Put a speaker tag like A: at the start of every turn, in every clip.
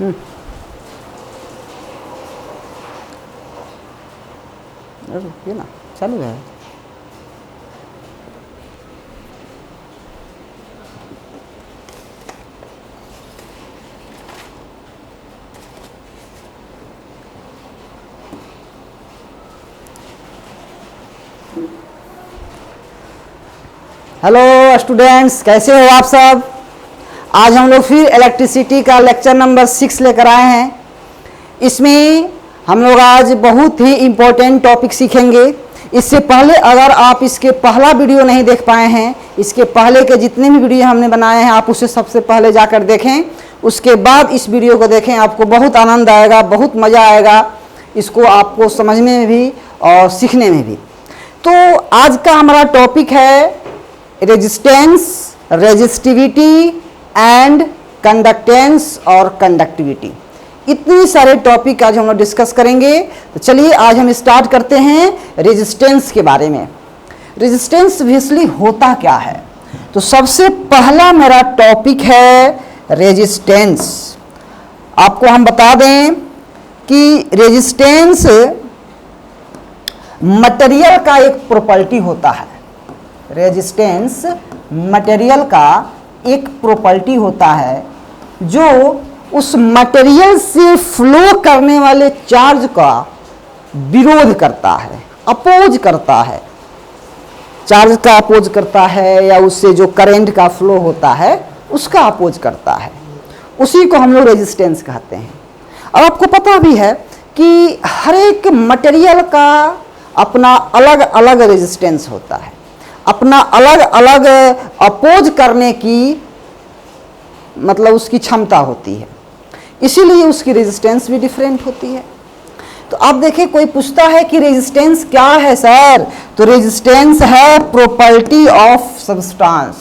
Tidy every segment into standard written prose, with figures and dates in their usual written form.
A: रुकिए ना, चालू है। हेलो स्टूडेंट्स, कैसे हो आप सब। आज हम लोग फिर इलेक्ट्रिसिटी का लेक्चर नंबर 6 लेकर आए हैं। इसमें हम लोग आज बहुत ही इम्पोर्टेंट टॉपिक सीखेंगे। इससे पहले अगर आप इसके पहला वीडियो नहीं देख पाए हैं, इसके पहले के जितने भी वीडियो हमने बनाए हैं आप उसे सबसे पहले जाकर देखें, उसके बाद इस वीडियो को देखें। आपको बहुत आनंद आएगा, बहुत मज़ा आएगा इसको आपको समझने में भी और सीखने में भी। तो आज का हमारा टॉपिक है रेजिस्टेंस, रेजिस्टिविटी एंड कंडक्टेंस और कंडक्टिविटी। इतने सारे टॉपिक आज हम लोग डिस्कस करेंगे। तो चलिए आज हम स्टार्ट करते हैं रेजिस्टेंस के बारे में। रेजिस्टेंस बेसिकली होता क्या है, तो सबसे पहला मेरा टॉपिक है रेजिस्टेंस। आपको हम बता दें कि रेजिस्टेंस मटेरियल का एक प्रॉपर्टी होता है। रेजिस्टेंस मटेरियल का एक प्रॉपर्टी होता है जो उस मटेरियल से फ्लो करने वाले चार्ज का विरोध करता है, अपोज करता है। चार्ज का अपोज करता है या उससे जो करंट का फ्लो होता है उसका अपोज करता है। उसी को हम लोग रेजिस्टेंस कहते हैं। और आपको पता भी है कि हर एक मटेरियल का अपना अलग अलग रेजिस्टेंस होता है, अपना अलग अलग अपोज करने की मतलब उसकी क्षमता होती है, इसीलिए उसकी रेजिस्टेंस भी डिफरेंट होती है। तो आप देखिए, कोई पूछता है कि रेजिस्टेंस क्या है सर, तो रेजिस्टेंस है प्रॉपर्टी ऑफ सब्सटेंस।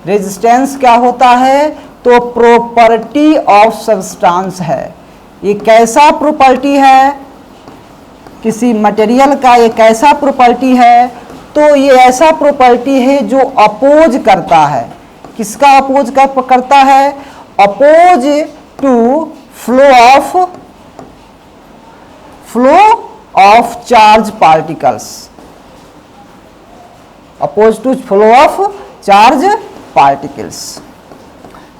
A: रेजिस्टेंस क्या होता है, तो प्रॉपर्टी ऑफ सब्सटेंस है। ये कैसा प्रॉपर्टी है, किसी मटेरियल का एक ऐसा प्रॉपर्टी है, तो ये ऐसा प्रॉपर्टी है जो अपोज करता है। किसका अपोज करता है, oppose to flow of charge particles, oppose to flow of charge particles.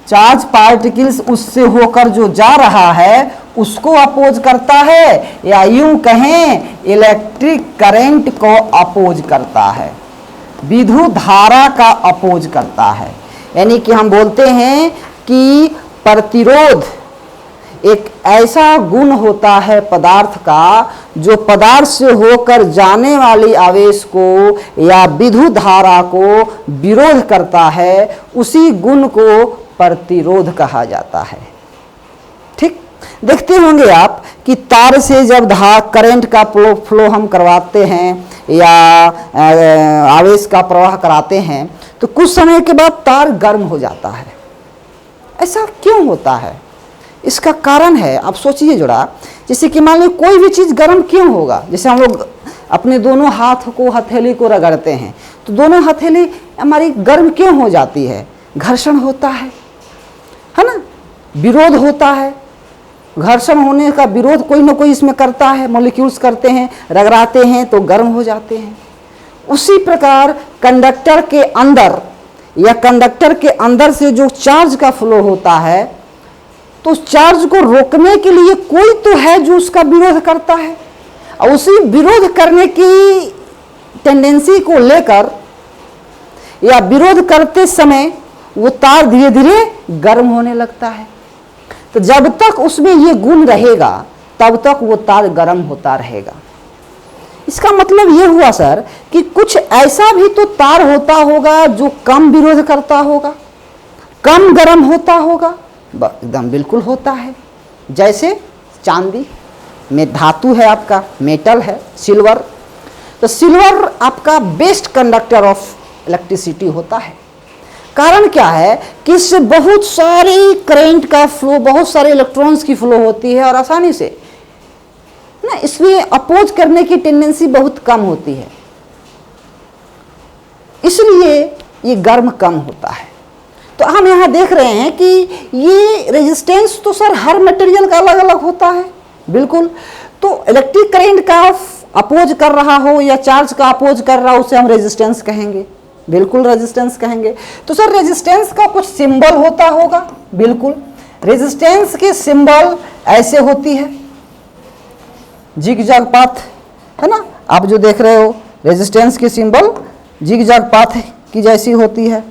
A: Charge particles उससे होकर जो जा रहा है उसको अपोज करता है, या यूं कहें इलेक्ट्रिक करंट को अपोज करता है, विद्युत धारा का अपोज करता है। यानी कि हम बोलते हैं कि प्रतिरोध एक ऐसा गुण होता है पदार्थ का जो पदार्थ से होकर जाने वाली आवेश को या विद्युत धारा को विरोध करता है। उसी गुण को प्रतिरोध कहा जाता है। ठीक, देखते होंगे आप कि तार से जब करंट का फ्लो हम करवाते हैं या आवेश का प्रवाह कराते हैं तो कुछ समय के बाद तार गर्म हो जाता है। ऐसा क्यों होता है, इसका कारण है, आप सोचिए जरा। जैसे कि मान लो कोई भी चीज़ गर्म क्यों होगा, जैसे हम लोग अपने दोनों हाथ को, हथेली को रगड़ते हैं तो दोनों हथेली हमारी गर्म क्यों हो जाती है, घर्षण होता है ना, विरोध होता है। घर्षण होने का विरोध कोई ना कोई इसमें करता है, मॉलिक्यूल्स करते हैं, रगड़ाते हैं तो गर्म हो जाते हैं। उसी प्रकार कंडक्टर के अंदर या कंडक्टर के अंदर से जो चार्ज का फ्लो होता है तो उस चार्ज को रोकने के लिए कोई तो है जो उसका विरोध करता है, और उसी विरोध करने की टेंडेंसी को लेकर या विरोध करते समय वो तार धीरे धीरे गर्म होने लगता है। तो जब तक उसमें ये गुण रहेगा तब तक वो तार गर्म होता रहेगा। इसका मतलब ये हुआ सर कि कुछ ऐसा भी तो तार होता होगा जो कम विरोध करता होगा, कम गर्म होता होगा। एकदम बिल्कुल होता है। जैसे चांदी में धातु है, आपका मेटल है सिल्वर, तो सिल्वर आपका बेस्ट कंडक्टर ऑफ इलेक्ट्रिसिटी होता है। कारण क्या है कि इससे बहुत सारी करंट का फ्लो, बहुत सारे इलेक्ट्रॉन्स की फ्लो होती है और आसानी से ना, इसमें अपोज करने की टेंडेंसी बहुत कम होती है, इसलिए ये गर्म कम होता है। तो हम यहाँ देख रहे हैं कि ये रेजिस्टेंस तो सर हर मटेरियल का अलग अलग होता है, बिल्कुल। तो इलेक्ट्रिक करंट का अपोज कर रहा हो या चार्ज का अपोज कर रहा हो उसे हम रेजिस्टेंस कहेंगे, बिल्कुल रेजिस्टेंस कहेंगे। तो सर रेजिस्टेंस का कुछ सिंबल होता होगा, बिल्कुल। रेजिस्टेंस की सिंबल ऐसे होती है, जिग-जैग पाथ, है ना। आप जो देख रहे हो रेजिस्टेंस की सिंबल जिग-जैग पाथ की जैसी होती है।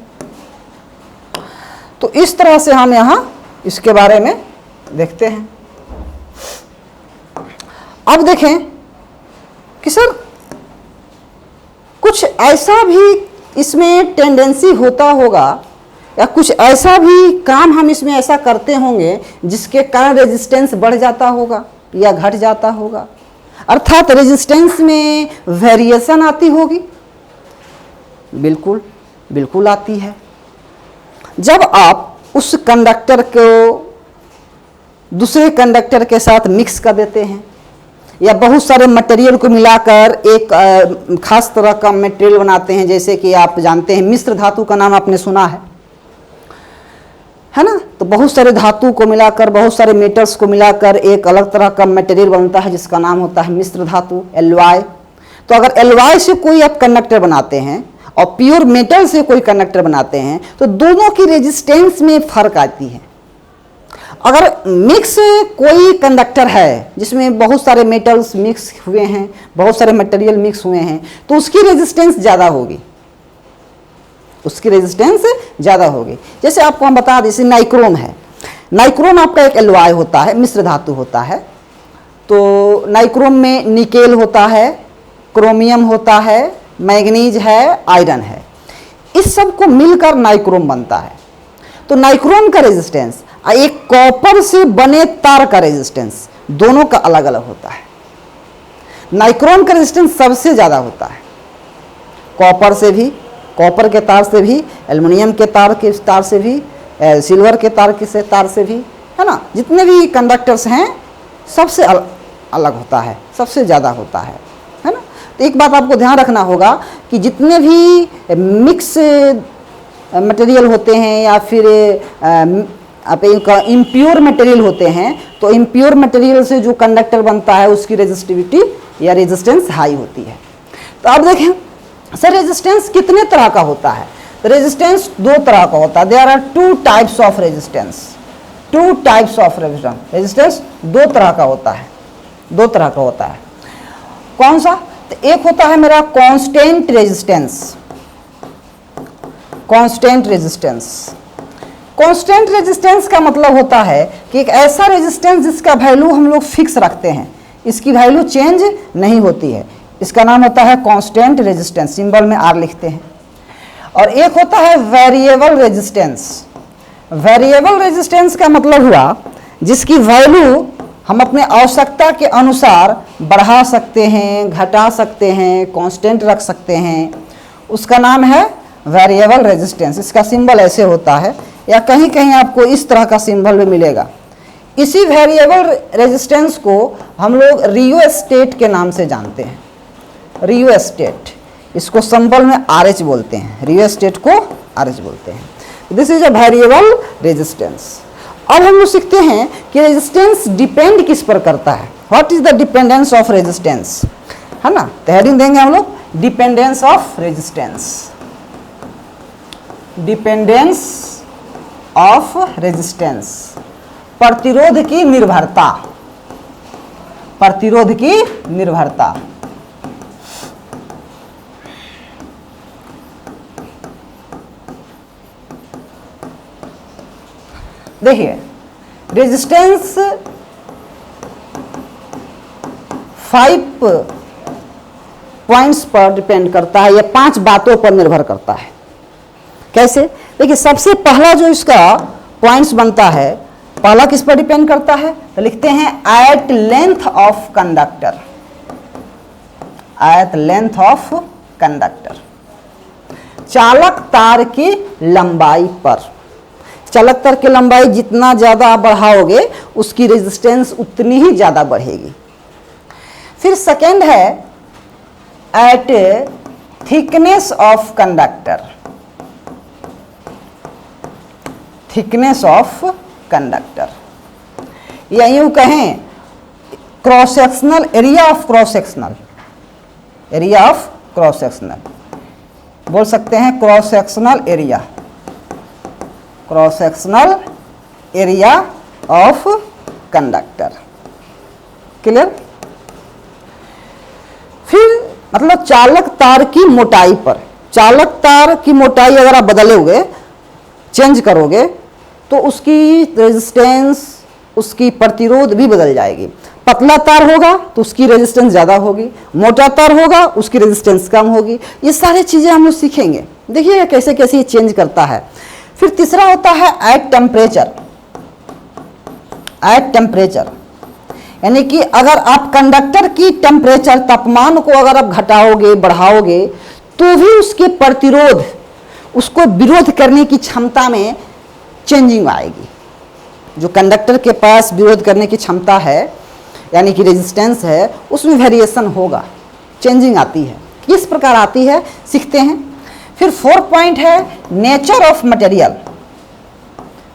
A: तो इस तरह से हम यहाँ इसके बारे में देखते हैं। अब देखें कि सर कुछ ऐसा भी इसमें टेंडेंसी होता होगा या कुछ ऐसा भी काम हम इसमें ऐसा करते होंगे जिसके कारण रेजिस्टेंस बढ़ जाता होगा या घट जाता होगा, अर्थात रेजिस्टेंस में वेरिएशन आती होगी। बिल्कुल बिल्कुल आती है। जब आप उस कंडक्टर को दूसरे कंडक्टर के साथ मिक्स कर देते हैं या बहुत सारे मटेरियल को मिलाकर एक खास तरह का मटेरियल बनाते हैं, जैसे कि आप जानते हैं मिश्र धातु का नाम आपने सुना है ना। तो बहुत सारे धातु को मिलाकर, बहुत सारे मेटल्स को मिलाकर एक अलग तरह का मटेरियल बनता है जिसका नाम होता है मिश्र धातु, एलवाई। तो अगर एलवाई से कोई आप कंडक्टर बनाते हैं और प्योर मेटल से कोई कंडक्टर बनाते हैं तो दोनों की रेजिस्टेंस में फर्क आती है। अगर मिक्स कोई कंडक्टर है जिसमें बहुत सारे मेटल्स मिक्स हुए हैं, बहुत सारे मटेरियल मिक्स हुए हैं, तो उसकी रेजिस्टेंस ज़्यादा होगी, उसकी रेजिस्टेंस ज़्यादा होगी। जैसे आपको हम बता दें, जैसे नाइक्रोम है। नाइक्रोम आपका एक एलॉय होता है, मिश्र धातु होता है। तो नाइक्रोम में निकेल होता है, क्रोमियम होता है, मैग्नीज है, आयरन है। इस सब को मिलकर नाइक्रोम बनता है। तो नाइक्रोम का रेजिस्टेंस एक कॉपर से बने तार का रेजिस्टेंस दोनों का अलग अलग होता है। नाइक्रोम का रेजिस्टेंस सबसे ज़्यादा होता है, कॉपर से भी, कॉपर के तार से भी, एल्युमिनियम के तार से भी, सिल्वर के तार से भी, है ना। जितने भी कंडक्टर्स हैं सबसे अलग होता है, सबसे ज़्यादा होता है ना। तो एक बात आपको ध्यान रखना होगा कि जितने भी मिक्स मटेरियल होते हैं या फिर आप इम्प्योर मटेरियल होते हैं, तो इम्प्योर मटेरियल से जो कंडक्टर बनता है उसकी रेजिस्टिविटी या रेजिस्टेंस हाई होती है। तो आप देखें सर रेजिस्टेंस कितने तरह का होता है। तो रेजिस्टेंस दो तरह का होता है। There are two types of resistance, two types of resistance दो तरह का होता है, दो तरह का होता है। कौन सा? तो एक होता है मेरा constant resistance, constant resistance. Constant resistance का मतलब होता है कि एक ऐसा रेजिस्टेंस जिसका वैल्यू हम लोग फिक्स रखते हैं, इसकी वैल्यू चेंज नहीं होती है, इसका नाम होता है कांस्टेंट रेजिस्टेंस, सिंबल में आर लिखते हैं। और एक होता है वेरिएबल रेजिस्टेंस। वेरिएबल रेजिस्टेंस का मतलब हुआ जिसकी वैल्यू हम अपने आवश्यकता के अनुसार बढ़ा सकते हैं, घटा सकते हैं, कांस्टेंट रख सकते हैं, उसका नाम है वेरिएबल रेजिस्टेंस। इसका सिंबल ऐसे होता है या कहीं कहीं आपको इस तरह का सिंबल भी मिलेगा। इसी वेरिएबल रेजिस्टेंस को हम लोग रियोस्टेट के नाम से जानते हैं, रियोस्टेट। इसको सिंबल में RH बोलते हैं, रियोस्टेट को RH बोलते हैं। This is a variable resistance. अब हम लोग सीखते हैं कि रेजिस्टेंस डिपेंड किस पर करता है। What is the dependence of resistance, है ना। तो हेडिंग देंगे हम लोग dependence of resistance, dependence of resistance, प्रतिरोध की निर्भरता, प्रतिरोध की निर्भरता। देखिए रेजिस्टेंस 5 पॉइंट्स पर डिपेंड करता है, या 5 बातों पर निर्भर करता है। कैसे? देखिए सबसे पहला जो इसका पॉइंट्स बनता है, पहला किस पर डिपेंड करता है, तो लिखते हैं at length of conductor, at length of conductor, चालक तार की लंबाई पर। चालक तार की लंबाई जितना ज़्यादा आप बढ़ाओगे उसकी रेजिस्टेंस उतनी ही ज़्यादा बढ़ेगी। फिर सेकेंड है at thickness of conductor, thickness of conductor, या यूं कहें cross sectional area of cross sectional, area of cross sectional, बोल सकते हैं cross sectional area, cross sectional area of conductor. Clear? फिर मतलब चालक तार की मोटाई पर, चालक तार की मोटाई अगर आप बदलोगे, चेंज करोगे, तो उसकी रेजिस्टेंस, उसकी प्रतिरोध भी बदल जाएगी। पतला तार होगा तो उसकी रेजिस्टेंस ज़्यादा होगी, मोटा तार होगा उसकी रेजिस्टेंस कम होगी। ये सारी चीज़ें हम लोग सीखेंगे, देखिएगा कैसे कैसे ये चेंज करता है। फिर तीसरा होता है एट टेम्परेचर, एट टेम्परेचर, यानी कि अगर आप कंडक्टर की टेम्परेचर, तापमान को अगर आप घटाओगे बढ़ाओगे तो भी उसके प्रतिरोध, उसको विरोध करने की क्षमता में चेंजिंग आएगी। जो कंडक्टर के पास विरोध करने की क्षमता है यानी कि रेजिस्टेंस है, उसमें वेरिएशन होगा, चेंजिंग आती है। किस प्रकार आती है सीखते हैं। फिर 4 पॉइंट है nature of material,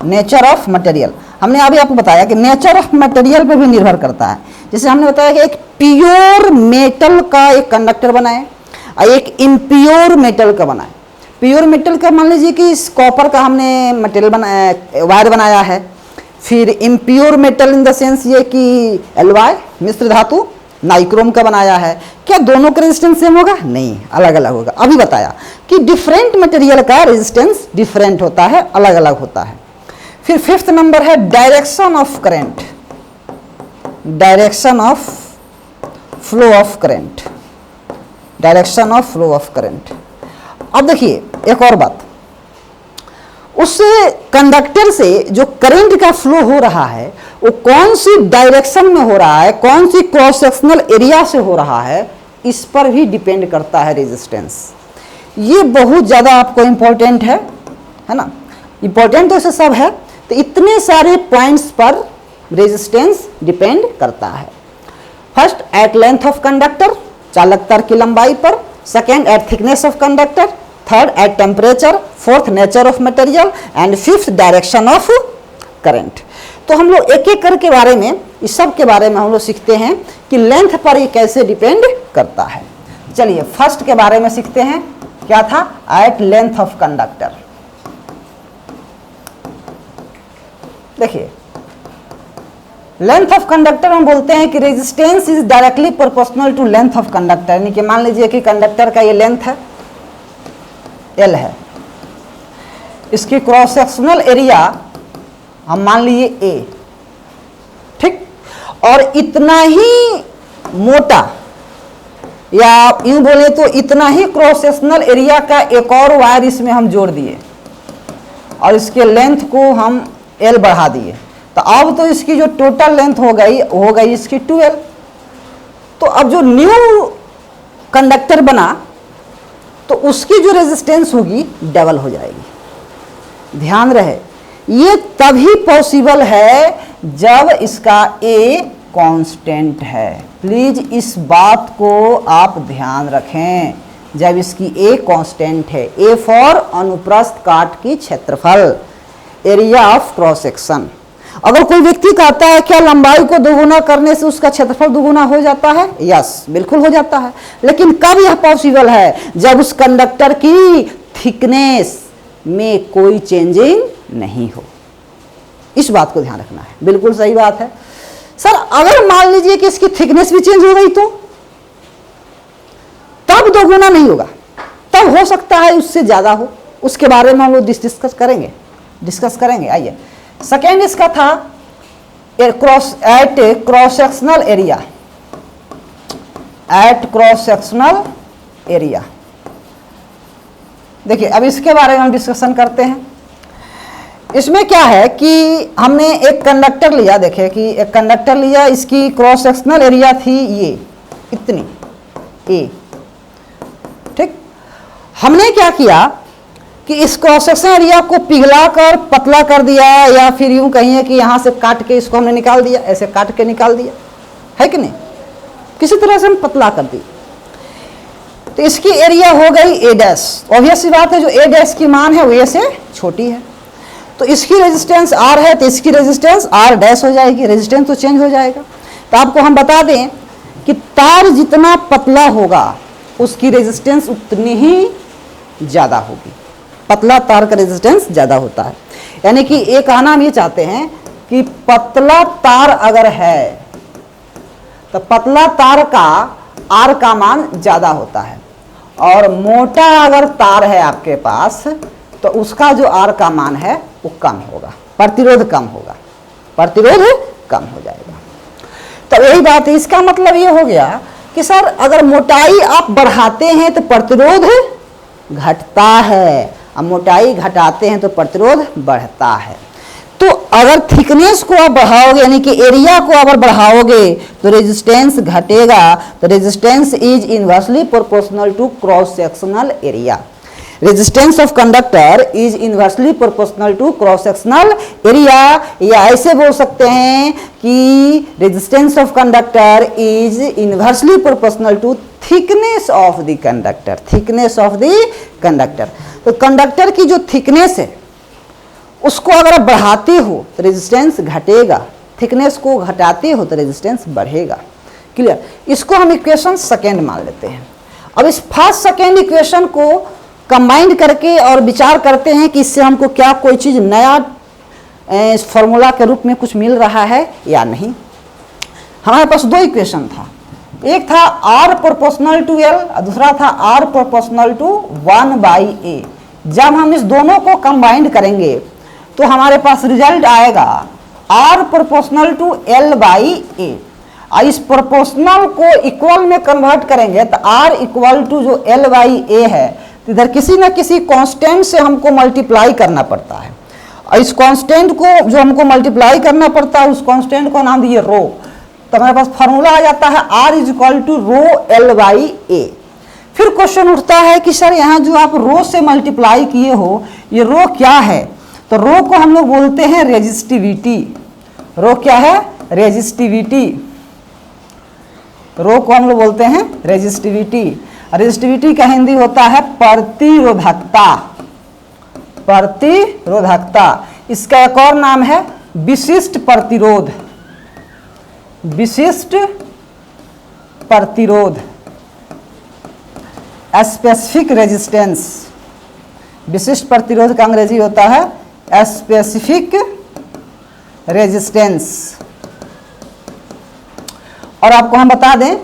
A: nature of material. हमने अभी आपको बताया कि नेचर ऑफ मटेरियल पे भी निर्भर करता है। जैसे हमने बताया कि एक प्योर मेटल का एक कंडक्टर बनाए और एक इम्प्योर मेटल का बनाए। प्योर मेटल का मान लीजिए कि इस कॉपर का हमने मटेरियल बनाया, वायर बनाया है। फिर impure metal in the sense ये कि एलॉय, मिश्र धातु, नाइक्रोम का बनाया है। क्या दोनों का रेजिस्टेंस सेम होगा? नहीं, अलग अलग होगा। अभी बताया कि डिफरेंट मटेरियल का रेजिस्टेंस डिफरेंट होता है, अलग अलग होता है। फिर 5th नंबर है direction of current, direction of flow of current, direction of flow of current. अब देखिए एक और बात, उस कंडक्टर से जो करंट का फ्लो हो रहा है वो कौन सी डायरेक्शन में हो रहा है, कौन सी क्रॉस सेक्शनल एरिया से हो रहा है, इस पर भी डिपेंड करता है रेजिस्टेंस। ये बहुत ज़्यादा आपको इम्पोर्टेंट है ना। इम्पोर्टेंट तो इसे सब है, तो इतने सारे पॉइंट्स पर रेजिस्टेंस डिपेंड करता है। First at length of conductor, चालक तार की लंबाई पर। Second at thickness of conductor. Third at temperature. Fourth nature of material and fifth direction of current. तो हम लोग एक एक करके बारे में, इस सब के बारे में हम लोग सीखते हैं कि लेंथ पर ये कैसे डिपेंड करता है। चलिए फर्स्ट के बारे में सीखते हैं, क्या था? At length of conductor. देखिए लेंथ ऑफ कंडक्टर हम बोलते हैं कि resistance is directly proportional to length of conductor, यानी कि मान लीजिए कि कंडक्टर का ये लेंथ है L है, इसकी क्रॉस सेक्शनल एरिया हम मान लीजिए A, ठीक, और इतना ही मोटा या यूं बोले तो इतना ही क्रॉस सेक्शनल एरिया का एक और वायर इसमें हम जोड़ दिए और इसके लेंथ को हम L बढ़ा दिए, तो अब तो इसकी जो टोटल लेंथ हो गई इसकी 2L। तो अब जो न्यू कंडक्टर बना तो उसकी जो रेजिस्टेंस होगी डबल हो जाएगी। ध्यान रहे ये तभी पॉसिबल है जब इसका A कांस्टेंट है। प्लीज इस बात को आप ध्यान रखें, जब इसकी A कांस्टेंट है। A फॉर अनुप्रस्थ काट की क्षेत्रफल, एरिया ऑफ क्रॉस सेक्शन। अगर कोई व्यक्ति कहता है क्या लंबाई को दोगुना करने से उसका क्षेत्रफल दोगुना हो जाता है? यस, बिल्कुल हो जाता है। लेकिन कब यह पॉसिबल है? जब उस कंडक्टर की थिकनेस में कोई चेंजिंग नहीं हो। इस बात को ध्यान रखना है, बिल्कुल सही बात है। सर अगर मान लीजिए कि इसकी थिकनेस भी चेंज हो गई तो तब दोगुना नहीं होगा, तब हो सकता है उससे ज्यादा हो। उसके बारे में हम लोग डिस्कस करेंगे। आइए सेकेंड इसका था at cross sectional area, at cross sectional area. देखिए अब इसके बारे में हम डिस्कशन करते हैं। इसमें क्या है कि हमने एक कंडक्टर लिया, देखिए कि एक कंडक्टर लिया, इसकी क्रॉस सेक्शनल एरिया थी ये इतनी A, ठीक। हमने क्या किया कि इस क्रॉस सेक्शन एरिया को पिघला कर पतला कर दिया, या फिर यूं कहिए कि यहां से काट के इसको हमने निकाल दिया, ऐसे काट के निकाल दिया, है कि नहीं, किसी तरह से हम पतला कर दी। तो इसकी एरिया हो गई A डैश। ऑब्वियस सी बात है जो A डैश की मान है वो A से छोटी है। तो इसकी रेजिस्टेंस R है तो इसकी रेजिस्टेंस R डैश हो जाएगी, रेजिस्टेंस तो चेंज हो जाएगा। तो आपको हम बता दें कि तार जितना पतला होगा उसकी रेजिस्टेंस उतनी ही ज़्यादा होगी। पतला तार का रेजिस्टेंस ज़्यादा होता है, यानी कि ये कहना हम ये चाहते हैं कि पतला तार अगर है तो पतला तार का R का मान ज़्यादा होता है, और मोटा अगर तार है आपके पास तो उसका जो R का मान है वो कम होगा, प्रतिरोध कम होगा, प्रतिरोध कम हो जाएगा। तो यही बात है, इसका मतलब ये हो गया कि सर अगर मोटाई आप बढ़ाते हैं तो प्रतिरोध घटता है, अब मोटाई घटाते हैं तो प्रतिरोध बढ़ता है। तो अगर थिकनेस को आप बढ़ाओगे यानी कि एरिया को अगर बढ़ाओगे तो रेजिस्टेंस घटेगा। तो resistance is inversely proportional to cross sectional area. Resistance of conductor is inversely proportional to cross sectional area, या ऐसे बोल सकते हैं कि resistance of conductor is inversely proportional to thickness of the conductor, thickness of the conductor. तो conductor की जो thickness है उसको अगर आप बढ़ाते हो तो रेजिस्टेंस घटेगा, थिकनेस को घटाते हो तो रेजिस्टेंस बढ़ेगा। क्लियर? इसको हम इक्वेशन सेकेंड मान लेते हैं। अब इस फर्स्ट सेकेंड इक्वेशन को कंबाइंड करके और विचार करते हैं कि इससे हमको क्या कोई चीज़ नया इस फॉर्मूला के रूप में कुछ मिल रहा है या नहीं। हमारे पास दो इक्वेशन था, एक था R प्रोपोर्शनल टू L और दूसरा था R प्रोपोर्शनल टू 1/A। जब हम इस दोनों को कंबाइंड करेंगे तो हमारे पास रिजल्ट आएगा R प्रोपोर्शनल टू L/A। और इस प्रोपोर्शनल को इक्वल में कन्वर्ट करेंगे तो R इक्वल टू जो L/A है, तो इधर किसी न किसी कांस्टेंट से हमको मल्टीप्लाई करना पड़ता है, और इस कांस्टेंट को जो हमको मल्टीप्लाई करना पड़ता है उस कांस्टेंट को नाम दिए रो। तो हमारे पास फॉर्मूला आ जाता है R is equal to rho L/A। फिर क्वेश्चन उठता है कि सर यहाँ जो आप रो से मल्टीप्लाई किए हो ये रो क्या है? तो रो को हम लोग बोलते हैं रेजिस्टिविटी। रो क्या है? रेजिस्टिविटी। रो को हम लोग बोलते हैं रेजिस्टिविटी। रेजिस्टिविटी का हिंदी होता है प्रतिरोधकता, प्रतिरोधकता। इसका एक और नाम है विशिष्ट प्रतिरोध, विशिष्ट प्रतिरोध, स्पेसिफिक रेजिस्टेंस। विशिष्ट प्रतिरोध का अंग्रेजी होता है स्पेसिफिक रेजिस्टेंस। और आपको हम बता दें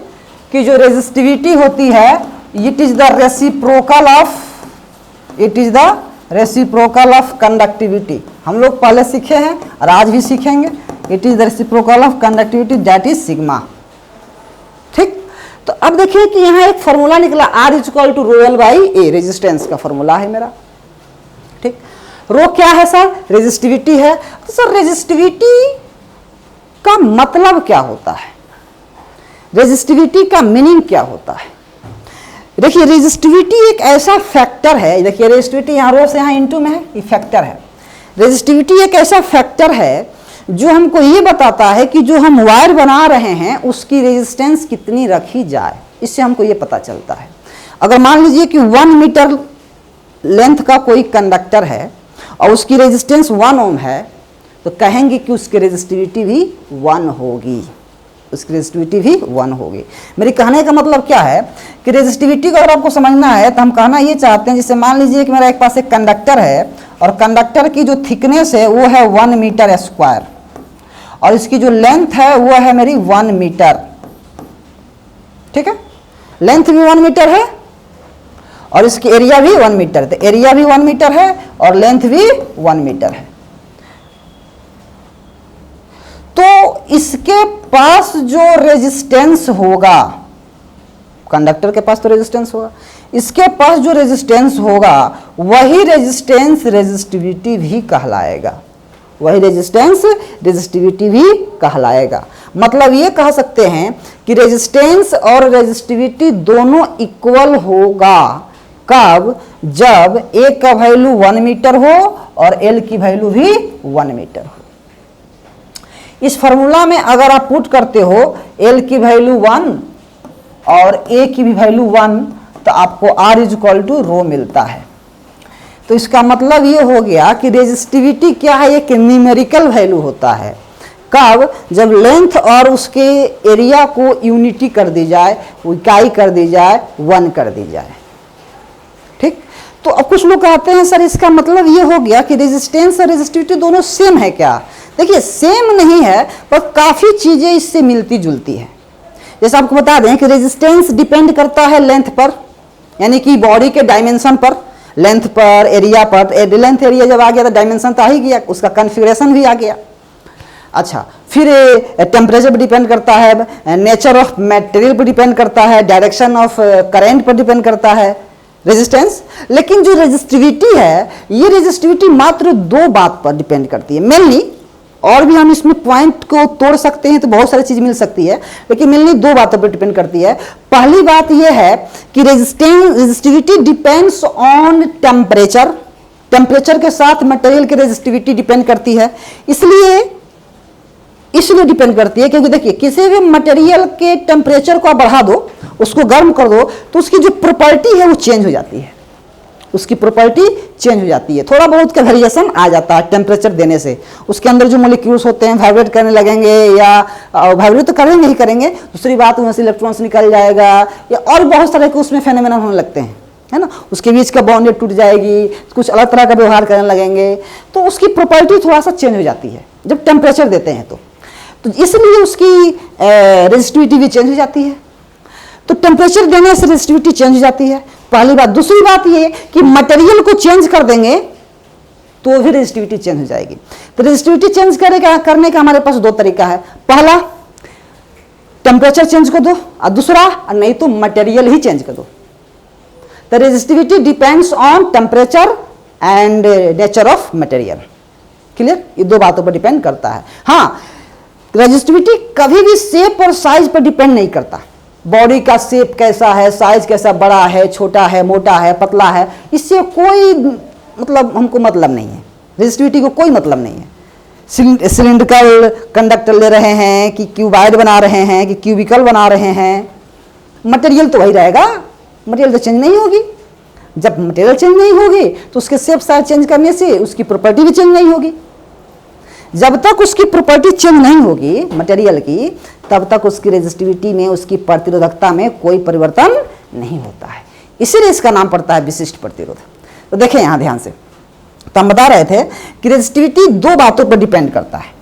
A: कि जो रेजिस्टिविटी होती है it is the reciprocal of, it is the reciprocal of conductivity. हम लोग पहले सीखे हैं और आज भी सीखेंगे। It is the reciprocal of conductivity that is sigma. ठीक, तो अब देखिए कि यहाँ एक फॉर्मूला निकला R is equal to rho L/A, resistance का फॉर्मूला है मेरा। ठीक, रो क्या है सर? रेजिस्टिविटी है। तो सर रेजिस्टिविटी का मतलब क्या होता है? रेजिस्टिविटी का मीनिंग क्या होता है? देखिए रेजिस्टिविटी एक ऐसा फैक्टर है, देखिए रेजिस्टिविटी यहाँ रो से यहाँ इनटू में है, ये फैक्टर है। रेजिस्टिविटी एक ऐसा फैक्टर है जो हमको ये बताता है कि जो हम वायर बना रहे हैं उसकी रेजिस्टेंस कितनी रखी जाए, इससे हमको ये पता चलता है। अगर मान लीजिए कि 1 मीटर लेंथ का कोई कंडक्टर है और उसकी रेजिस्टेंस 1 ओम है, तो कहेंगे कि उसकी रेजिस्टिविटी भी 1 होगी, उसकी रेजिस्टिविटी भी 1 होगी। मेरे कहने का मतलब क्या है कि रेजिस्टिविटी को अगर आपको समझना है तो हम कहना ये चाहते हैं, जैसे मान लीजिए कि मेरा एक पास एक कंडक्टर है और कंडक्टर की जो थिकनेस है वो है 1 मीटर स्क्वायर और इसकी जो लेंथ है वो है मेरी 1 मीटर। ठीक है, लेंथ भी 1 मीटर है और इसकी एरिया भी 1 मीटर, तो एरिया भी 1 मीटर है और लेंथ भी 1 मीटर है। तो इसके पास जो रेजिस्टेंस होगा, कंडक्टर के पास तो रेजिस्टेंस होगा, इसके पास जो रेजिस्टेंस होगा वही रेजिस्टेंस रेजिस्टिविटी भी कहलाएगा, वही रेजिस्टेंस रेजिस्टिविटी भी कहलाएगा। मतलब ये कह सकते हैं कि रेजिस्टेंस और रेजिस्टिविटी दोनों इक्वल होगा। कब? जब A का वैल्यू 1 मीटर हो और L की वैल्यू भी 1 मीटर हो। इस फॉर्मूला में अगर आप पुट करते हो L की वैल्यू 1 और A की भी वैल्यू 1 तो आपको R इज इक्वल टू रो मिलता है। तो इसका मतलब ये हो गया कि रेजिस्टिविटी क्या है, एक न्यूमेरिकल वैल्यू होता है। कब? जब लेंथ और उसके एरिया को यूनिटी कर दी जाए, इकाई कर दी जाए, 1 कर दी जाए। ठीक, तो अब कुछ लोग कहते हैं सर इसका मतलब ये हो गया कि रेजिस्टेंस और रेजिस्टिविटी दोनों सेम है क्या? देखिए सेम नहीं है, पर काफ़ी चीज़ें इससे मिलती जुलती है। जैसे आपको बता दें कि रेजिस्टेंस डिपेंड करता है लेंथ पर, यानी कि बॉडी के डायमेंशन पर, लेंथ पर, एरिया पर। लेंथ एरिया जब आ गया तो डायमेंशन तो आ ही गया, उसका कन्फिगरेशन भी आ गया। अच्छा, फिर टेम्परेचर पर डिपेंड करता है, नेचर ऑफ मटेरियल पर डिपेंड करता है, डायरेक्शन ऑफ करंट पर डिपेंड करता है रेजिस्टेंस। लेकिन जो रेजिस्टिविटी है, ये रेजिस्टिविटी मात्र 2 बात पर डिपेंड करती है मेनली। और भी हम इसमें पॉइंट को तोड़ सकते हैं तो बहुत सारी चीज मिल सकती है, लेकिन मेनली 2 बातों पर डिपेंड करती है। पहली बात यह है कि resistivity depends on temperature. Temperature के साथ मटेरियल की रेजिस्टिविटी डिपेंड करती है। इसलिए डिपेंड करती है क्योंकि देखिए किसी भी मटेरियल के टेम्परेचर को आप बढ़ा दो, उसको गर्म कर दो, तो उसकी जो प्रॉपर्टी है वो चेंज हो जाती है। उसकी प्रॉपर्टी चेंज हो जाती है, थोड़ा बहुत का वेरिएशन आ जाता है टेम्परेचर देने से। उसके अंदर जो मॉलिक्यूल्स होते हैं वाइब्रेट करने लगेंगे, या वाइब्रेट तो करेंगे ही करेंगे, दूसरी बात वहाँ से इलेक्ट्रॉन्स निकल जाएगा, या और बहुत सारे के उसमें फेनोमेना होने लगते हैं, है ना। उसके बीच का बॉन्ड टूट जाएगी, कुछ अलग तरह का व्यवहार करने लगेंगे, तो उसकी प्रॉपर्टी थोड़ा सा चेंज हो जाती है जब टेम्परेचर देते हैं। तो इसलिए उसकी रेजिस्टिविटी भी चेंज हो जाती है। तो टेम्परेचर देने से रेजिस्टिविटी चेंज हो जाती है, पहली बात। दूसरी बात ये कि मटेरियल को चेंज कर देंगे तो भी रेजिस्टिविटी चेंज हो जाएगी। तो रेजिस्टिविटी चेंज करने का हमारे पास 2 तरीका है। पहला, टेम्परेचर चेंज कर दो, और दूसरा नहीं तो मटेरियल ही चेंज कर दो। तो resistivity depends on temperature and nature of material. Clear? ये 2 बातों पर डिपेंड करता है। हाँ, रेजिस्टिविटी कभी भी शेप और साइज पर डिपेंड नहीं करता। बॉडी का शेप कैसा है, साइज कैसा, बड़ा है, छोटा है, मोटा है, पतला है, इससे कोई मतलब हमको मतलब नहीं है। रेजिस्टिविटी को कोई मतलब नहीं है। सिलिंड्रिकल कंडक्टर ले रहे हैं कि क्यूबाइड बना रहे हैं कि क्यूबिकल बना रहे हैं, मटेरियल तो वही रहेगा, मटेरियल तो चेंज नहीं होगी। जब मटेरियल चेंज नहीं होगी तो उसके शेप साइज चेंज करने से उसकी प्रॉपर्टी भी चेंज नहीं होगी। जब तक उसकी प्रॉपर्टी चेंज नहीं होगी मटेरियल की, तब तक उसकी रेजिस्टिविटी में, उसकी प्रतिरोधकता में कोई परिवर्तन नहीं होता है। इसीलिए इसका नाम पड़ता है विशिष्ट प्रतिरोध। तो देखें यहाँ ध्यान से, तो हम बता रहे थे कि रेजिस्टिविटी 2 बातों पर डिपेंड करता है।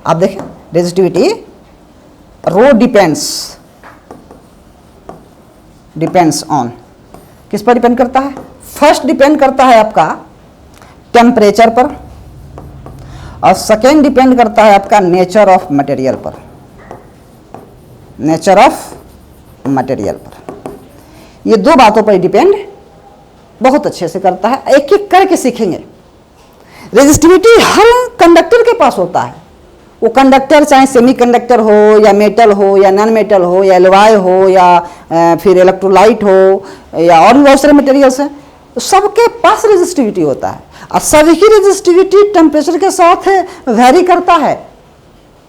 A: आप देखें, रेजिस्टिविटी रो डिपेंड्स ऑन, किस पर डिपेंड करता है? फर्स्ट डिपेंड करता है आपका टेम्परेचर पर, और सेकेंड डिपेंड करता है आपका नेचर ऑफ मटेरियल पर। नेचर ऑफ मटेरियल पर ये 2 बातों पर डिपेंड बहुत अच्छे से करता है। एक एक करके सीखेंगे। रेजिस्टिविटी हर कंडक्टर के पास होता है। वो कंडक्टर चाहे सेमीकंडक्टर हो, या मेटल हो, या नॉन मेटल हो, या एलॉय हो, या फिर इलेक्ट्रोलाइट हो, या और भी बहुत सारे मटेरियल्स हैं, तो सबके पास रेजिस्टिविटी होता है। और सभी की रेजिस्टिविटी टेम्परेचर के साथ वेरी करता है।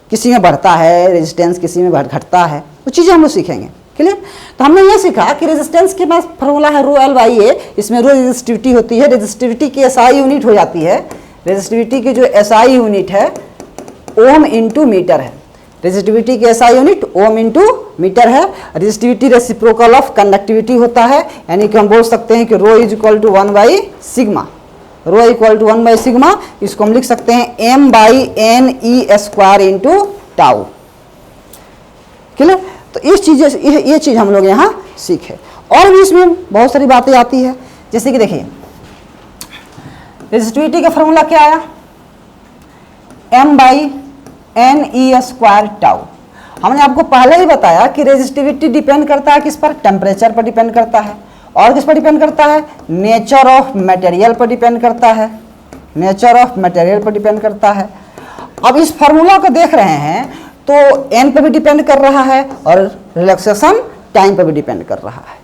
A: किसी में बढ़ता है रेजिस्टेंस, किसी में घटता है, वो चीज़ें हम लोग सीखेंगे। क्लियर? तो हमने ये सीखा कि रेजिस्टेंस के पास फॉर्मूला है रो एल बाई ए, इसमें रो रेजिस्टिविटी होती है। रेजिस्टिविटी की एसआई यूनिट हो जाती है, रेजिस्टिविटी की जो एसआई यूनिट है ओम इंटू मीटर है। रेजिस्टिविटी की SI unit ohm into metre है। रेजिस्टिविटी रेसिप्रोकल ऑफ कंडक्टिविटी होता है, यानी कि हम बोल सकते हैं कि rho is equal to 1 by sigma. Rho equal to 1 by sigma, इसको हम लिख सकते हैं m by N E square into tau. Clear? तो ये चीज हम लोग यहाँ सीखे। और भी इसमें बहुत सारी बातें आती है, जैसे कि देखिए रेजिस्टिविटी का फॉर्मूला क्या आया? m by N E square tau. हमने आपको पहले ही बताया कि रेजिस्टिविटी डिपेंड करता है किस पर? टेम्परेचर पर डिपेंड करता है। और किस पर डिपेंड करता है? नेचर ऑफ मटेरियल पर डिपेंड करता है। नेचर ऑफ मटेरियल पर डिपेंड करता है। अब इस फार्मूला को देख रहे हैं तो एन पर भी डिपेंड कर रहा है और रिलैक्सेशन टाइम पर भी डिपेंड कर रहा है।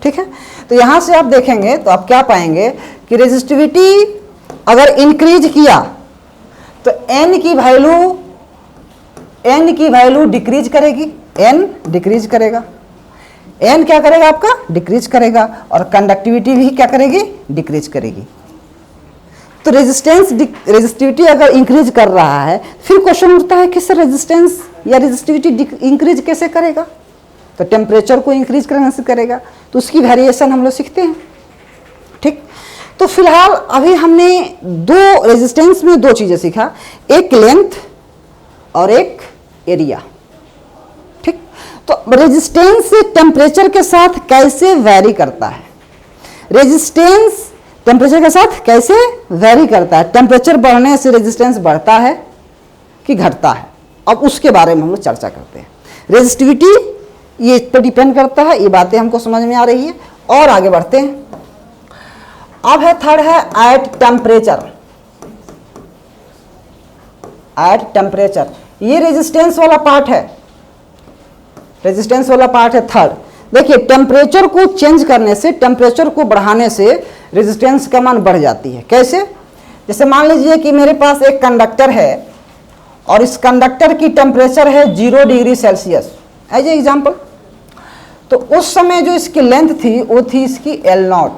A: ठीक है? तो यहाँ से आप देखेंगे तो आप क्या पाएंगे कि रेजिस्टिविटी अगर इंक्रीज किया तो एन की वैल्यू डिक्रीज करेगी, एन डिक्रीज करेगा, एन क्या करेगा आपका? डिक्रीज करेगा, और कंडक्टिविटी भी क्या करेगी? डिक्रीज करेगी। तो रेजिस्टिविटी अगर इंक्रीज कर रहा है, फिर क्वेश्चन उठता है कि सर रेजिस्टेंस या रेजिस्टिविटी इंक्रीज कैसे करेगा? तो टेम्परेचर को इंक्रीज करने से करेगा। तो उसकी वेरिएशन हम लोग सीखते हैं। ठीक, तो फिलहाल अभी हमने दो रेजिस्टेंस में दो चीजें सीखा, एक लेंथ और एक एरिया। ठीक, तो रेजिस्टेंस टेम्परेचर के साथ कैसे वेरी करता है? रेजिस्टेंस टेम्परेचर के साथ कैसे वेरी करता है? टेम्परेचर बढ़ने से रेजिस्टेंस बढ़ता है कि घटता है? अब उसके बारे में हम लोग चर्चा करते हैं। रेजिस्टिविटी ये इस पर डिपेंड करता है, ये बातें हमको समझ में आ रही है। और आगे बढ़ते हैं। अब है थर्ड है एट टेम्परेचर। एट टेम्परेचर ये रेजिस्टेंस वाला पार्ट है, रेजिस्टेंस वाला पार्ट है थर्ड। देखिए टेम्परेचर को चेंज करने से, टेम्परेचर को बढ़ाने से रेजिस्टेंस का मान बढ़ जाती है। कैसे? जैसे मान लीजिए कि मेरे पास एक कंडक्टर है और इस कंडक्टर की टेम्परेचर है 0 degree Celsius as an example. तो उस समय जो इसकी लेंथ थी वो थी इसकी L0।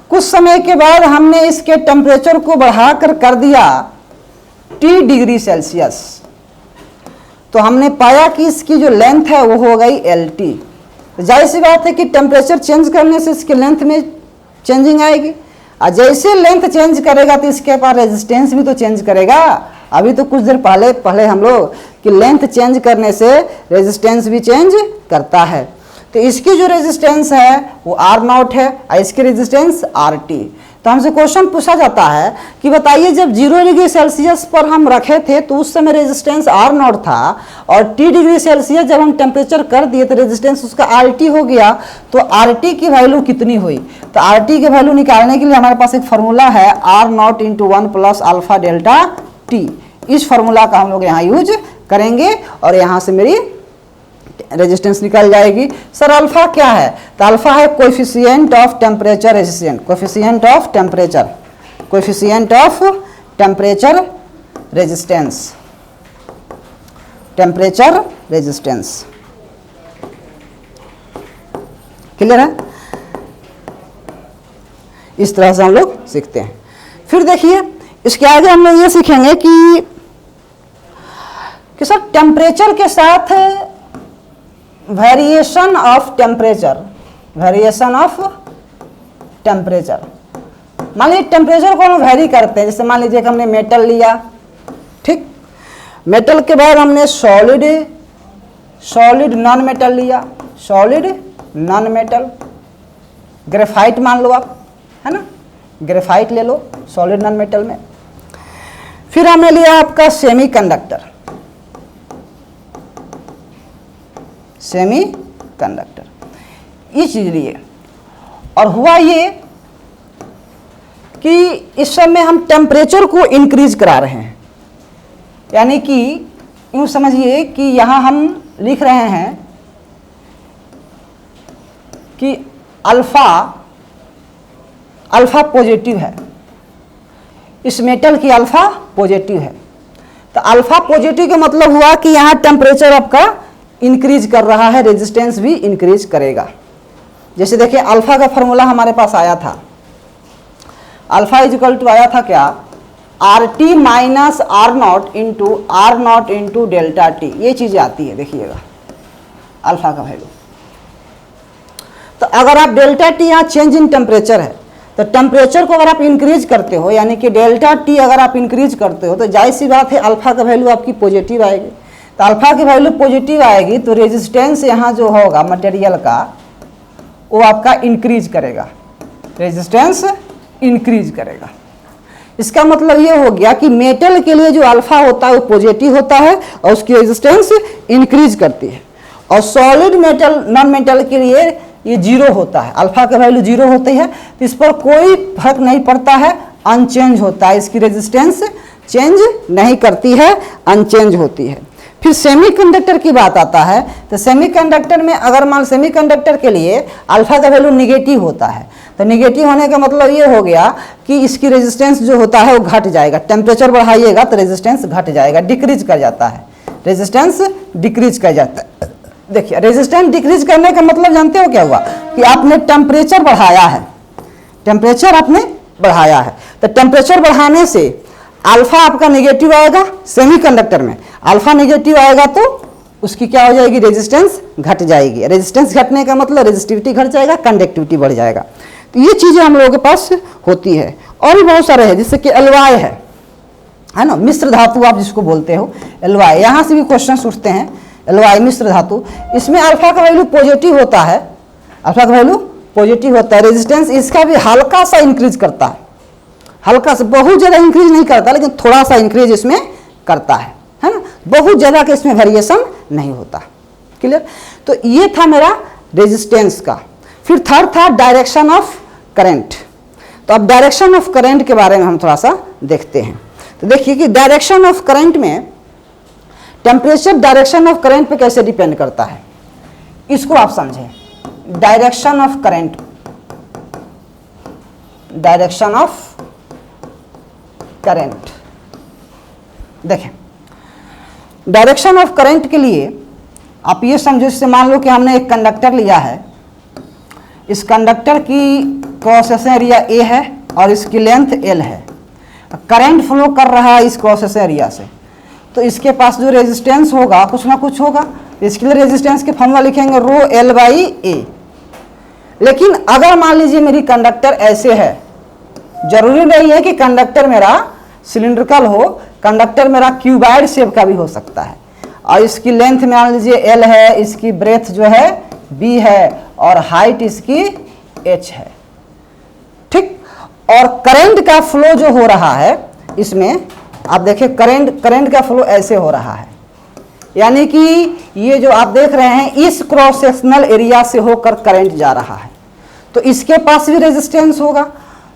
A: कुछ समय के बाद हमने इसके टेम्परेचर को बढ़ाकर कर दिया T डिग्री सेल्सियस, तो हमने पाया कि इसकी जो लेंथ है वो हो गई LT। तो जाहिर सी बात है कि टेम्परेचर चेंज करने से इसके लेंथ में चेंजिंग आएगी, और जैसे लेंथ चेंज करेगा तो इसके पास रेजिस्टेंस भी तो चेंज करेगा। अभी तो कुछ देर पहले हम लोग कि लेंथ चेंज करने से रेजिस्टेंस भी चेंज करता है। तो इसकी जो रेजिस्टेंस है वो R0 है और इसकी रेजिस्टेंस RT। तो हमसे क्वेश्चन पूछा जाता है कि बताइए जब 0 डिग्री सेल्सियस पर हम रखे थे तो उस समय रेजिस्टेंस R0 था, और T डिग्री सेल्सियस जब हम टेम्परेचर कर दिए तो रेजिस्टेंस उसका RT हो गया। तो RT की वैल्यू कितनी हुई? तो RT की वैल्यू निकालने के लिए हमारे पास एक फार्मूला है R0 × 1 + अल्फा डेल्टा T। इस फार्मूला का हम लोग यहाँ यूज करेंगे और यहाँ से मेरी रेजिस्टेंस निकल जाएगी। सर अल्फा क्या है? तो अल्फा है coefficient of temperature resistance, coefficient of temperature, coefficient of temperature resistance, temperature resistance. Clear है? इस तरह से हम लोग सीखते हैं। फिर देखिए इसके आगे हम लोग ये सीखेंगे कि सर टेम्परेचर के साथ variation of temperature, variation of temperature. मान लीजिए टेम्परेचर को हम वेरी करते हैं, जैसे मान लीजिए कि हमने मेटल लिया, ठीक, मेटल के बाद हमने सॉलिड नॉन मेटल लिया, सॉलिड नॉन मेटल, ग्रेफाइट मान लो आप, है ना, ग्रेफाइट ले लो सॉलिड नॉन मेटल में। फिर हमने लिया आपका सेमी कंडक्टर, सेमी कंडक्टर, ये चीज लिए। और हुआ ये कि इस समय हम टेम्परेचर को इंक्रीज करा रहे हैं, यानी कि यूं समझिए कि यहां हम लिख रहे हैं कि अल्फा पॉजिटिव है, इस मेटल की अल्फा पॉजिटिव है। तो अल्फा पॉजिटिव का मतलब हुआ कि यहां टेम्परेचर आपका इंक्रीज कर रहा है, रेजिस्टेंस भी इंक्रीज करेगा। जैसे देखिए अल्फा का फॉर्मूला हमारे पास आया था, अल्फा इक्वल टू आया था क्या? RT - R0 into delta T। ये चीजें आती है, देखिएगा अल्फा का वैल्यू। तो अगर आप डेल्टा T यहाँ चेंज इन टेम्परेचर है, तो टेम्परेचर को अगर आप इंक्रीज करते हो, यानी कि डेल्टा T अगर आप इंक्रीज करते हो, तो जाहिर सी बात है अल्फा का वैल्यू आपकी पॉजिटिव आएगी। तो अल्फा की वैल्यू पॉजिटिव आएगी तो रेजिस्टेंस यहाँ जो होगा मटेरियल का वो आपका इंक्रीज करेगा, रेजिस्टेंस इंक्रीज करेगा। इसका मतलब ये हो गया कि मेटल के लिए जो अल्फा होता है वो पॉजिटिव होता है और उसकी रेजिस्टेंस इंक्रीज करती है, और सॉलिड मेटल नॉन मेटल के लिए ये 0 होता है, अल्फा का वैल्यू 0 होती है। तो इस पर कोई फर्क नहीं पड़ता है, अनचेंज होता है, इसकी रेजिस्टेंस चेंज नहीं करती है, अनचेंज होती है। फिर सेमीकंडक्टर की बात आता है, तो सेमीकंडक्टर में अगर मान सेमीकंडक्टर के लिए अल्फा का वैल्यू निगेटिव होता है, तो निगेटिव होने का मतलब ये हो गया कि इसकी रेजिस्टेंस जो होता है वो घट जाएगा। टेम्परेचर बढ़ाइएगा तो रेजिस्टेंस घट जाएगा, डिक्रीज कर जाता है, रेजिस्टेंस डिक्रीज कर जाता है। देखिए रेजिस्टेंस डिक्रीज करने का मतलब जानते हो क्या हुआ? कि आपने टेम्परेचर बढ़ाया है, टेम्परेचर आपने बढ़ाया है। तो टेम्परेचर बढ़ाने से अल्फा आपका नेगेटिव आएगा, सेमीकंडक्टर में अल्फा नेगेटिव आएगा तो उसकी क्या हो जाएगी, रेजिस्टेंस घट जाएगी। रेजिस्टेंस घटने का मतलब रेजिस्टिविटी घट जाएगा, कंडक्टिविटी बढ़ जाएगा। तो ये चीज़ें हम लोगों के पास होती है। और भी बहुत सारे हैं, जैसे कि एलवाई है ना, मिश्र धातु आप जिसको बोलते हो एलवाई, यहाँ से भी क्वेश्चन उठते हैं। एलवाई मिश्र धातु, इसमें अल्फा का वैल्यू पॉजिटिव होता है, अल्फा का वैल्यू पॉजिटिव होता है। रेजिस्टेंस इसका भी हल्का सा इंक्रीज करता है, हल्का सा, बहुत ज़्यादा इंक्रीज नहीं करता लेकिन थोड़ा सा इंक्रीज इसमें करता है ना, बहुत ज़्यादा का इसमें वेरिएशन नहीं होता। क्लियर। तो ये था मेरा रेजिस्टेंस का। फिर थर्ड था डायरेक्शन ऑफ करंट। तो अब डायरेक्शन ऑफ करंट के बारे में हम थोड़ा सा देखते हैं। तो देखिए कि डायरेक्शन ऑफ करंट में टेम्परेचर डायरेक्शन ऑफ करंट पे कैसे डिपेंड करता है, इसको आप समझें। Direction of current, direction of current, देखें डायरेक्शन ऑफ करंट के लिए आप ये समझो, इससे मान लो कि हमने एक कंडक्टर लिया है, इस कंडक्टर की क्रॉस सेक्शन एरिया ए है और इसकी लेंथ एल है, करंट फ्लो कर रहा है इस क्रॉस सेक्शन एरिया से, तो इसके पास जो रेजिस्टेंस होगा कुछ ना कुछ होगा। इसके लिए रेजिस्टेंस के फॉर्मूला लिखेंगे रो एल बाई ए। लेकिन अगर मान लीजिए मेरी कंडक्टर ऐसे है, जरूरी नहीं है कि कंडक्टर मेरा सिलिंड्रिकल हो, कंडक्टर मेरा क्यूबाइड शेप का भी हो सकता है, और इसकी लेंथ मान लीजिए एल है, इसकी ब्रेथ जो है बी है और हाइट इसकी एच है, ठीक। और करंट का फ्लो जो हो रहा है इसमें आप देखिए, करंट का फ्लो ऐसे हो रहा है, यानी कि ये जो आप देख रहे हैं इस क्रॉस सेक्शनल एरिया से होकर करंट जा रहा है, तो इसके पास भी रेजिस्टेंस होगा।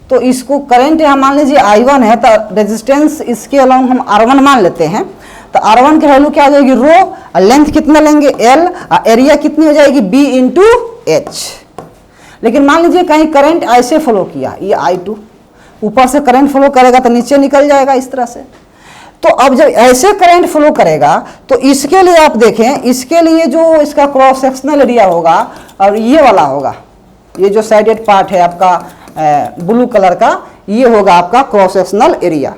A: तो इसको करंट यहाँ मान लीजिए I1 है, तो रेजिस्टेंस इसके अलाउंग हम R1 मान लेते हैं। तो R1 की वैल्यू क्या आ जाएगी, रो, लेंथ कितना लेंगे L, एरिया कितनी हो जाएगी B इंटू एच। लेकिन मान लीजिए कहीं करंट ऐसे फ्लो किया, ये I2 ऊपर से करंट फ्लो करेगा तो नीचे निकल जाएगा इस तरह से। तो अब जब ऐसे करंट फ्लो करेगा तो इसके लिए आप देखें, इसके लिए जो इसका क्रॉस सेक्शनल एरिया होगा और ये वाला होगा, ये जो साइडेड पार्ट है आपका ब्लू कलर का, ये होगा आपका क्रॉस सेक्शनल एरिया।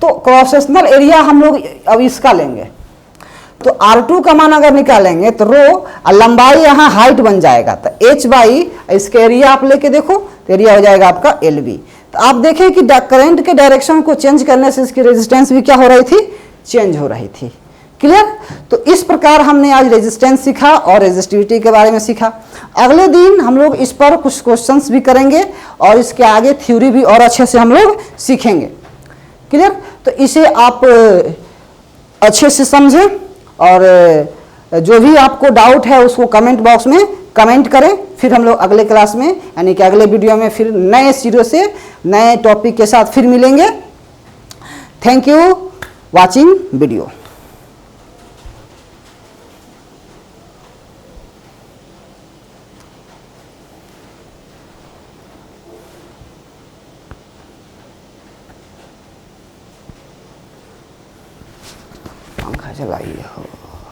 A: तो क्रॉस सेक्शनल एरिया हम लोग अब इसका लेंगे, तो R2 का मान अगर निकालेंगे तो रो और लंबाई यहाँ हाइट बन जाएगा, तो H बाई इसका एरिया आप लेके देखो तो एरिया हो जाएगा आपका LB। तो आप देखें कि करंट के डायरेक्शन को चेंज करने से इसकी रेजिस्टेंस भी क्या हो रही थी, चेंज हो रही थी। क्लियर। तो इस प्रकार हमने आज रेजिस्टेंस सीखा और रेजिस्टिविटी के बारे में सीखा। अगले दिन हम लोग इस पर कुछ क्वेश्चंस भी करेंगे और इसके आगे थ्योरी भी और अच्छे से हम लोग सीखेंगे। क्लियर। तो इसे आप अच्छे से समझें और जो भी आपको डाउट है उसको कमेंट बॉक्स में कमेंट करें। फिर हम लोग अगले क्लास में यानी कि अगले वीडियो में फिर नए सिरे से नए टॉपिक के साथ फिर मिलेंगे। Thank you watching video. पंखा चलाइए हो।